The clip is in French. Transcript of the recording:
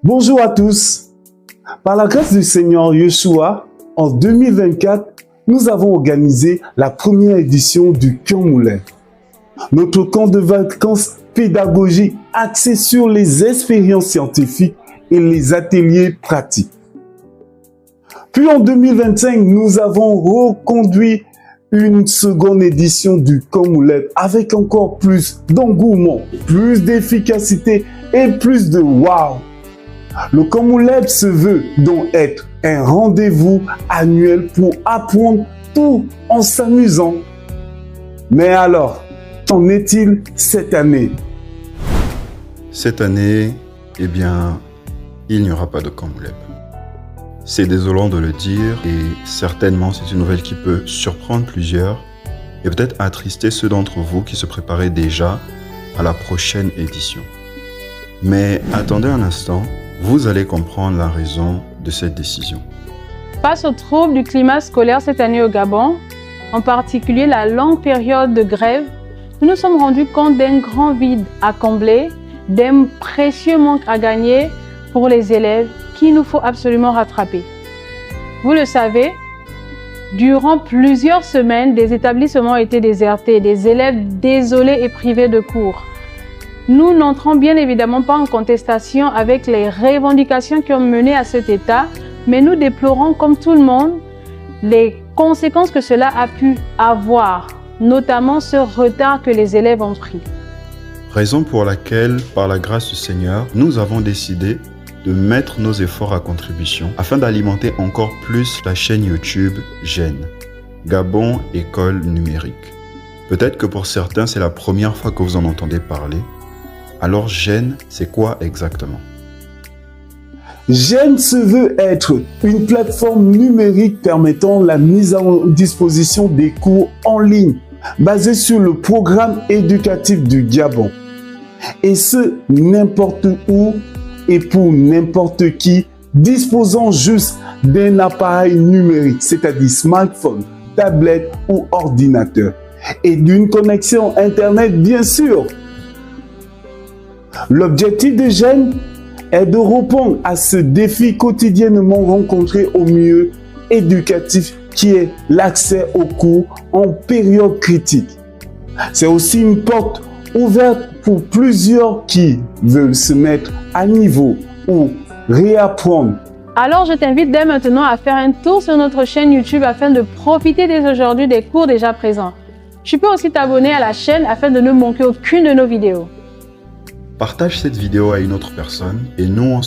Bonjour à tous. Par la grâce du Seigneur Yeshua, en 2024, nous avons organisé la première édition du Camp Moulin. Notre camp de vacances pédagogique axé sur les expériences scientifiques et les ateliers pratiques. Puis en 2025, nous avons reconduit une seconde édition du Camp Moulin avec encore plus d'engouement, plus d'efficacité et plus de wow. Le Camp Moulin se veut donc être un rendez-vous annuel pour apprendre tout en s'amusant. Mais alors, qu'en est-il cette année? Cette année, eh bien, il n'y aura pas de Camp Moulin. C'est désolant de le dire et certainement c'est une nouvelle qui peut surprendre plusieurs et peut-être attrister ceux d'entre vous qui se préparaient déjà à la prochaine édition. Mais attendez un instant, vous allez comprendre la raison de cette décision. Face aux troubles du climat scolaire cette année au Gabon, en particulier la longue période de grève, nous nous sommes rendus compte d'un grand vide à combler, d'un précieux manque à gagner pour les élèves qu'il nous faut absolument rattraper. Vous le savez, durant plusieurs semaines, des établissements étaient désertés, des élèves désolés et privés de cours. Nous n'entrons bien évidemment pas en contestation avec les revendications qui ont mené à cet état, mais nous déplorons comme tout le monde les conséquences que cela a pu avoir, notamment ce retard que les élèves ont pris. Raison pour laquelle, par la grâce du Seigneur, nous avons décidé de mettre nos efforts à contribution afin d'alimenter encore plus la chaîne YouTube GEN, Gabon École Numérique. Peut-être que pour certains, c'est la première fois que vous en entendez parler. Alors GEN, c'est quoi exactement? GEN se veut être une plateforme numérique permettant la mise en disposition des cours en ligne basés sur le programme éducatif du Gabon. Et ce, n'importe où et pour n'importe qui, disposant juste d'un appareil numérique, c'est-à-dire smartphone, tablette ou ordinateur, et d'une connexion Internet bien sûr. L'objectif de GEN est de répondre à ce défi quotidiennement rencontré au milieu éducatif qui est l'accès aux cours en période critique. C'est aussi une porte ouverte pour plusieurs qui veulent se mettre à niveau ou réapprendre. Alors je t'invite dès maintenant à faire un tour sur notre chaîne YouTube afin de profiter dès aujourd'hui des cours déjà présents. Tu peux aussi t'abonner à la chaîne afin de ne manquer aucune de nos vidéos. Partage cette vidéo à une autre personne et nous on